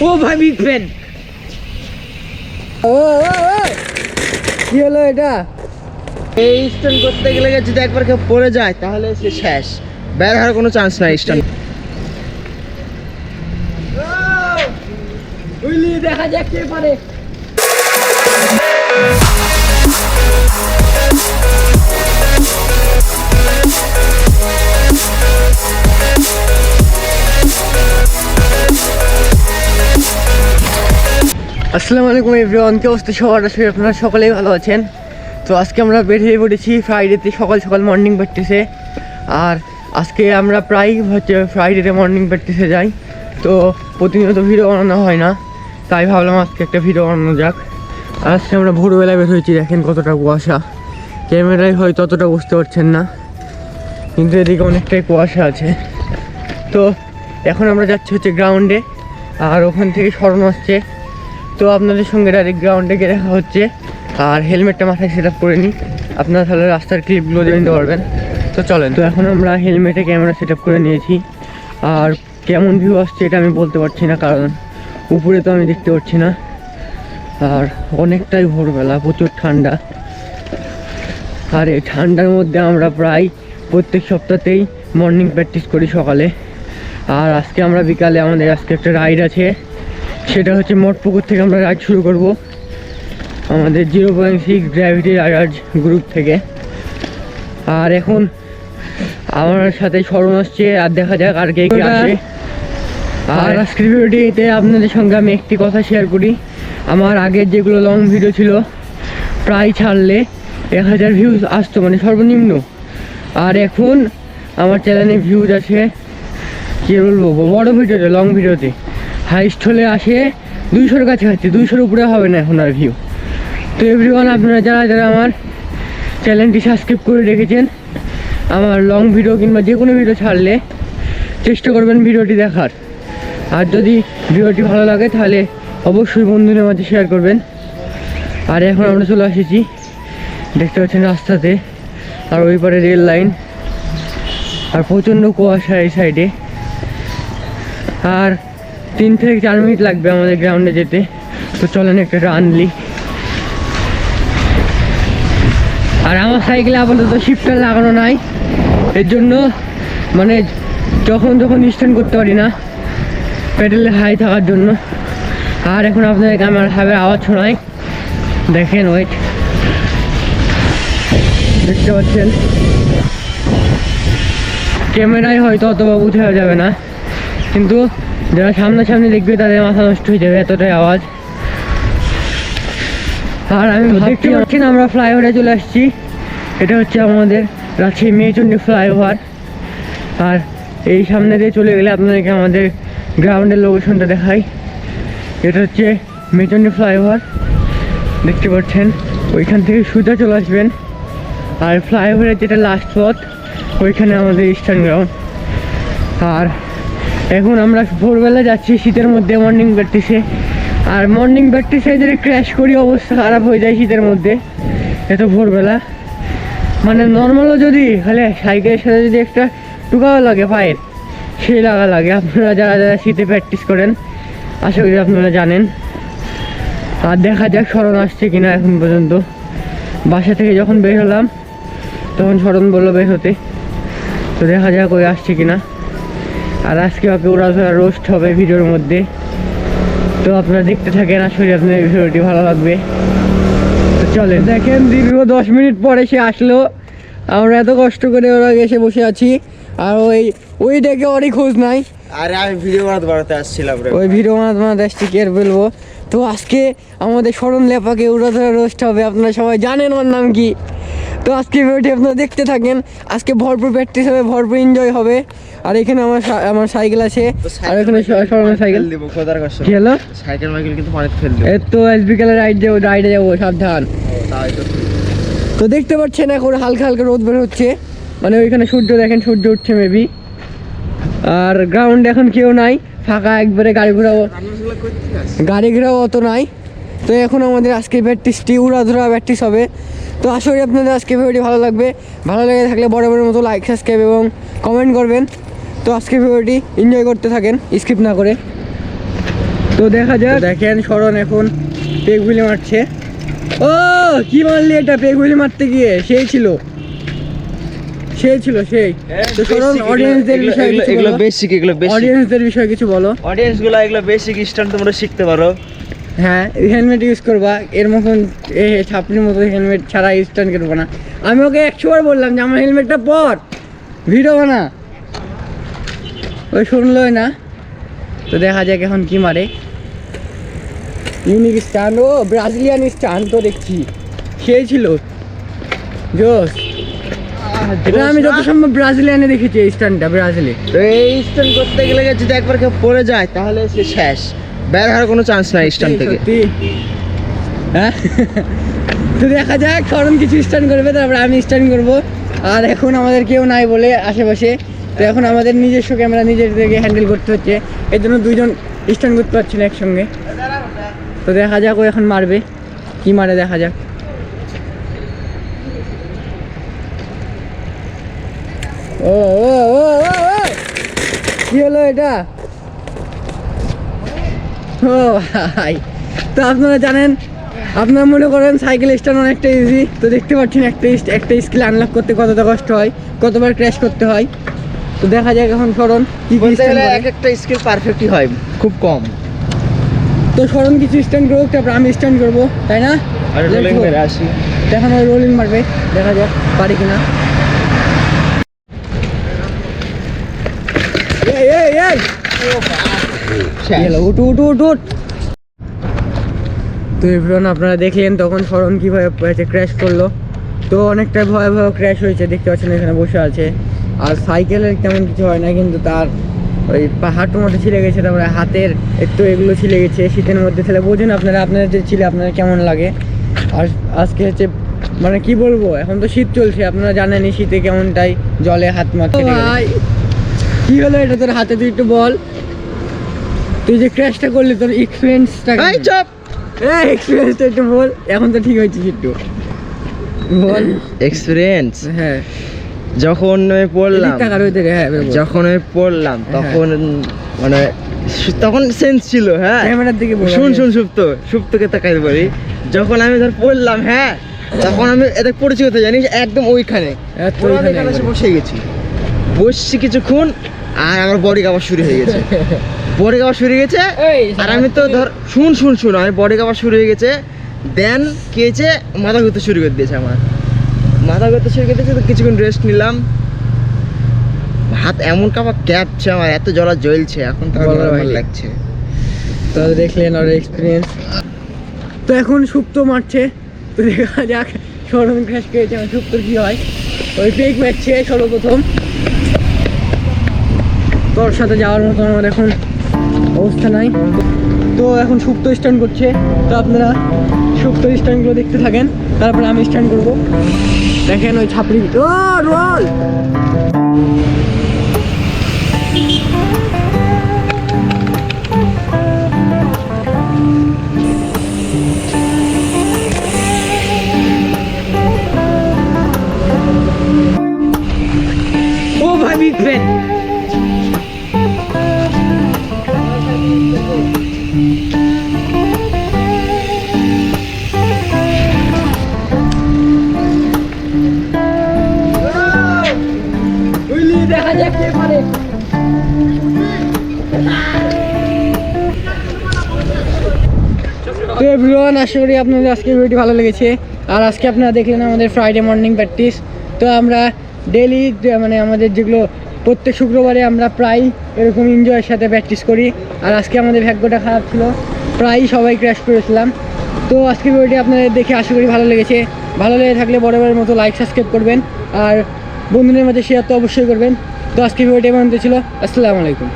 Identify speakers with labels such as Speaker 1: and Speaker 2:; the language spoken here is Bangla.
Speaker 1: ও ভাই বিগ ফ্যান। ও কি হলো এটা?
Speaker 2: এই স্ট্যান্ড করতে গেলে যদি একবার কেউ পড়ে যায় তাহলে সে শেষ, বের হওয়ার কোনো চান্স নাই স্ট্যান্ড।
Speaker 1: দেখা যাক কে পারে। আসসালামু আলাইকুম এভরিওয়ান, কি অবস্থা সবার? আসলে আপনারা সকলেই ভালো আছেন। তো আজকে আমরা বেরিয়ে পড়েছি ফ্রাইডেতে সকাল সকাল মর্নিং প্র্যাকটিসে। আর আজকে আমরা প্রায় ফ্রাইডেতে মর্নিং প্র্যাকটিসে যাই, তো প্রতিনিয়ত ভিডিও বানানো হয় না, তাই ভাবলাম আজকে একটা ভিডিও বানানো যাক। আর আজকে আমরা ভোরবেলায় বের হয়েছি, দেখেন কতটা কুয়াশা। ক্যামেরায় হয়তো ততটা বুঝতে পারছেন না, কিন্তু এদিকে অনেকটাই কুয়াশা আছে। তো এখন আমরা যাচ্ছি হচ্ছে গ্রাউন্ডে, আর ওখান থেকে স্মরণ আসছে। তো আপনাদের সঙ্গে ডাইরেক্ট গ্রাউন্ডে গিয়ে দেখা হচ্ছে। আর হেলমেটটা মাথায় সেট আপ করে নিই, আপনারা তাহলে রাস্তার ক্লিপগুলো দিয়ে নিতে পারবেন। তো চলেন। তো এখন আমরা হেলমেটে ক্যামেরা সেট আপ করে নিয়েছি। আর কেমন ভিউ আসছে এটা আমি বলতে পারছি না, কারণ উপরে তো আমি দেখতে পাচ্ছি না। আর অনেকটাই ভোরবেলা, প্রচুর ঠান্ডা। আর এই ঠান্ডার মধ্যে আমরা প্রায় প্রত্যেক সপ্তাহতেই মর্নিং প্র্যাকটিস করি সকালে। আর আজকে আমরা বিকালে আমাদের আজকে একটা রাইড আছে, সেটা হচ্ছে মঠপুকুর থেকে আমরা রাইড শুরু করব আমাদের 0.6 গ্র্যাভিটি রাইডার্স গ্রুপ থেকে। আর এখন আমার সাথে স্মরণ আসছে, আর দেখা যাক আর কে কে আসে। আর আজকের ভিডিওটিতে আপনাদের সঙ্গে আমি একটি কথা শেয়ার করি। আমার আগের যেগুলো লং ভিডিও ছিল প্রায় ছাড়লে 1000 ভিউজ আসতো, মানে সর্বনিম্ন। আর এখন আমার চ্যানেলে ভিউজ আছে, কী বলবো, বড় ভিডিওতে, লং ভিডিওতে হাইস্ট হলে আসে 200-র কাছাকাছি, 200-র উপরে হবে না এখন আর ভিউ। তো এভরিওয়ান, আপনারা যারা যারা আমার চ্যানেলটি সাবস্ক্রাইব করে রেখেছেন, আমার লং ভিডিও কিংবা যে কোনো ভিডিও ছাড়লে চেষ্টা করবেন ভিডিওটি দেখার। আর যদি ভিডিওটি ভালো লাগে তাহলে অবশ্যই বন্ধুদের মাঝে শেয়ার করবেন। আর এখন আমরা চলে এসেছি, দেখতে পাচ্ছেন রাস্তাতে, আর ওই পারে রেল লাইন, আর প্রচণ্ড কুয়াশা এই সাইডে। আর 3 থেকে 4 মিনিট লাগবে আমাদের গ্রাউন্ডে যেতে। তো চলেন একটা রান লি। আর আমার সাইকেলে আপাতত শিফটার লাগানো নাই, এর জন্য মানে যখন স্ট্যান্ড করতে পারি না, প্যাডেলে হাই থাকার জন্য। আর এখন আপনাদেরকে আমার হাবের আওয়াজ শোনাই, দেখেন, ওয়েট, দেখতে পাচ্ছেন। ক্যামেরায় হয়তো অতটা বোঝা যাবে না, কিন্তু যারা সামনাসামনি দেখবে তাদের মাথা নষ্ট হয়ে যাবে, এতটাই আওয়াজ। আর আমি দেখতে পাচ্ছি না, আমরা ফ্লাইওভারে চলে আসছি। এটা হচ্ছে আমাদের রাজশাহী মেয়েচণ্ডী ফ্লাইওভার। আর এই সামনে দিয়ে চলে গেলে আপনাদেরকে আমাদের গ্রাউন্ডের লোকেশনটা দেখাই। এটা হচ্ছে মেয়েচণ্ডী ফ্লাইওভার, দেখতে পাচ্ছেন। ওইখান থেকে সোজা চলে আসবেন, আর ফ্লাইওভারের যেটা লাস্ট পথ, ওইখানে আমাদের স্ট্যান্ড গ্রাউন্ড। আর এখন আমরা ভোরবেলা যাচ্ছি শীতের মধ্যে মর্নিং প্র্যাকটিসে। আর মর্নিং প্র্যাকটিসে যদি ক্র্যাশ করি অবস্থা খারাপ হয়ে যায় শীতের মধ্যে, এত ভোরবেলা। মানে নর্মালও যদি খালি সাইকেলের সাথে যদি একটা টুকাও লাগে পায়ের, সেই লাগা লাগে। আপনারা যারা যারা শীতে প্র্যাকটিস করেন আশা করি আপনারা জানেন। আর দেখা যাক স্মরণ আসছে কিনা। এখন পর্যন্ত বাসা থেকে যখন বের হলাম তখন স্মরণ বললো বের হতে, তো দেখা যাক ওই আসছে কিনা। আর আজকে ওকে ওরা রোস্ট হবে ভিডিওর মধ্যে, তো আপনারা দেখতে থাকেন, আশা করি আপনার ভিডিওটি ভালো লাগবে। তো চলেন। দেখেন দীর্ঘ 10 মিনিট পরে সে আসলো, আমরা এত কষ্ট করে ওরা এসে বসে আছি, আর ওই ডেকে ওরই খোঁজ নাই।
Speaker 2: আরে আমি ভিডিও বানাতে আসছিলাম,
Speaker 1: ওই ভিডিও বানাতে আসছি, কি আর বলবো। তো আজকে আমাদের স্মরণ লেপাকে উড়া ধরা রোস্ট হবে, আপনারা সবাই জানেন ওর নাম কি। তো আজকে ভিডিওটি আপনারা দেখতে থাকেন। আজকে ভরপুর প্র্যাকটিস হবে, ভরপুর এনজয় হবে। আর এখানে আমার সাইকেল আছে, আর এখানে স্মরণের সাইকেল। কি হলো?
Speaker 2: সাইকেল মাইকেল কিন্তু পানিতে ফেল দেব।
Speaker 1: এই তো আজ বিকালে রাইডে যাবো, সাবধান। তো দেখতে পাচ্ছেন এখন হালকা হালকা রোদ বের হচ্ছে, মানে ওইখানে সূর্য, দেখেন সূর্য উঠছে মেবি। আর গ্রাউন্ডে এখন কেউ নাই, ফাঁকা একবারে। গাড়ি ঘোড়াও অত নাই। তো এখন আমাদের আজকে প্র্যাকটিসটি উড়াধরা প্র্যাকটিস হবে। তো আশা করি আপনাদের আজকে ভিডিওটি ভালো লাগবে। ভালো লেগে থাকলে বড় মতো লাইক, সাবস্ক্রাইব এবং কমেন্ট করবেন। তো আজকে ভিডিওটি এনজয় করতে থাকেন স্কিপ না করে। তো দেখা যাক, দেখেন শরণ এখন পেগুলি মারছে। ও কি মারলি এটা পেগুলি মারতে গিয়ে? সেই ছিল। তো শরণ অডিয়েন্সদের বিষয়ে
Speaker 2: এগুলো বেসিক,
Speaker 1: অডিয়েন্সদের বিষয়ে কিছু বলো।
Speaker 2: অডিয়েন্সগুলো এগুলো বেসিক স্টান্ট তোমরা শিখতে পারো।
Speaker 1: হ্যাঁ, হেলমেট ইউজ করবা, এর মতন ছাপড়ির মতো হেলমেট ছাড়া স্ট্যান্ড করবো না। আমি ওকে 100 বার বললাম যে আমার হেলমেটটা পর, ভিডিও বানা, ওই শুনলোই না। তো দেখা যাক এখন কি মারে। ইউনিক স্ট্যান্ড, ও ব্রাজিলিয়ান স্ট্যান্ড তো দেখছি, সেই ছিল জোস। এটা আমি যত সম্ভব ব্রাজিলিয়ানে দেখেছি এই স্ট্যান্ডটা, ব্রাজিলে।
Speaker 2: তো এই স্টান্ট করতে গেলে যদি একবার কেউ পড়ে যায় তাহলে সে শেষ, বের হওয়ার কোনো চান্স নাই স্ট্যান্ড থেকে।
Speaker 1: সত্যি? হ্যাঁ। তো দেখা যাক, শরণ কিছু স্ট্যান্ড করবে, তারপরে আমি স্ট্যান্ড করবো। আর এখন আমাদের কেউ নাই বলে আশেপাশে, তো এখন আমাদের নিজস্ব ক্যামেরা নিজেদেরকে হ্যান্ডেল করতে হচ্ছে, এই জন্য দুইজন স্ট্যান্ড করতে পারছি না একসঙ্গে। তো দেখা যাক ও এখন মারবে, কি মারে দেখা যাক। ও ও ও ও ও কি হলো এটা? ও ভাই, তো আপনারা জানেন, আপনারা মনে করেন সাইকেল স্ট্যান্ড অনেকটা ইজি, তো দেখতে পাচ্ছেন একটা স্কিল আনলক করতে কতটা কষ্ট হয়, কতবার ক্র্যাশ করতে হয়। তো দেখা যাক এখন শরণ কি
Speaker 2: বলতে গেলে একটা স্কিল পারফেক্টই হয় খুব কম।
Speaker 1: তো শরণ কিছু স্ট্যান্ড করুক, তারপর আমি স্ট্যান্ড করবো, তাই না?
Speaker 2: আর রোলিং মেরে আসি,
Speaker 1: এখন ওই রোলিং মারবে, দেখা যাক পারি কিনা। এই এই এই উঠ উঠ উঠ উঠ। তো এভরিওয়ান, আপনারা দেখলেন তখন শরণ কীভাবে ক্র্যাশ করলো। তো অনেকটা ভয়াবহ ক্র্যাশ হয়েছে, দেখতে পাচ্ছেন এখানে বসে আছে। আর সাইকেলের তেমন কিছু হয় না, কিন্তু তার ওই হাঁটুর মধ্যে ছিঁড়ে গেছে, তারপরে হাতের একটু এগুলো ছিঁড়ে গেছে। শীতের মধ্যে তাহলে বোঝেন আপনারা, আপনাদের যে ছিলে আপনাদের কেমন লাগে। আর আজকে হচ্ছে মানে কি বলবো, এখন তো শীত চলছে, আপনারা জানেনই শীতে কেমনটাই জলে হাত মাখতে। ভাই কি হলো এটা তোর হাতে? তুই একটু বল, তুই যে ক্র্যাশটা করলি তোর এক্সপিরিয়েন্সটা। এক্সপিরিয়েন্সটা একটু বল, এখন তো ঠিক হয়েছে একটু বল
Speaker 2: এক্সপিরিয়েন্স।
Speaker 1: হ্যাঁ,
Speaker 2: যখন আমি পড়লাম, যখন আমি পড়লাম তখন মানে তখন সেন্স ছিল। হ্যাঁ,
Speaker 1: ক্যামেরার দিকে
Speaker 2: শুন সুপ্তকে তাকাই বলি। যখন আমি ধর পড়লাম, হ্যাঁ, তখন আমি এটা পড়েছি কোথায় জানিস? একদম ওইখানে বসে গেছি, বসছি কিছুক্ষণ, আর আমার বডি কাঁপা শুরু হয়ে গেছে। আর আমি তো ধর শুন আমি বডি কাঁপা শুরু হয়ে গেছে। দেন কি হয়েছে, মাথা ঘুরতে শুরু করে দিয়েছে। তো কিছুক্ষণ রেস্ট নিলাম, হাত এমন কাঁপা ক্যাপছে, আমার এত জ্বলা জ্বলছে এখন, তো ভালো লাগছে।
Speaker 1: তো দেখলেন ওর এক্সপিরিয়েন্স। তো এখন সুপ্ত মারছে, তো দেখা যাক শরণ ক্র্যাশ করেছে, আমার সুপ্তর কি হয়। ওই পেক মারছে সর্বপ্রথম, তোর সাথে যাওয়ার মতো আমার এখন অবস্থা নাই। তো এখন সুপ্ত স্ট্যান্ড করছে, তো আপনারা সুপ্ত স্ট্যান্ডগুলো দেখতে থাকেন, তারপরে আমি স্ট্যান্ড করবো। দেখেন ওই ছাপড়ি, ও রোল। ও ভাই বিগ ফ্যান। দেখা যাক কে পারে। তো এভরিওয়ান, আশা করি আপনাদের আজকের ভিডিওটি ভালো লেগেছে। আর আজকে আপনারা দেখলেন আমাদের ফ্রাইডে মর্নিং প্র্যাকটিস। তো আমরা ডেইলি মানে আমাদের যেগুলো প্রত্যেক শুক্রবারে আমরা প্রায় এরকম এনজয়ের সাথে প্র্যাকটিস করি। আর আজকে আমাদের ভাগ্যটা খারাপ ছিল, প্রায় সবাই ক্র্যাশ করেছিলাম। তো আজকের ভিডিওটি আপনাদের দেখে আশা করি ভালো লেগেছে। ভালো লেগে থাকলে বরাবরের মতো লাইক সাবস্ক্রাইব করবেন, আর বন্ধুদের মাঝে শেয়ার তো অবশ্যই করবেন। তো আজকের ভিডিওটি এমন ছিল। আসসালামু আলাইকুম।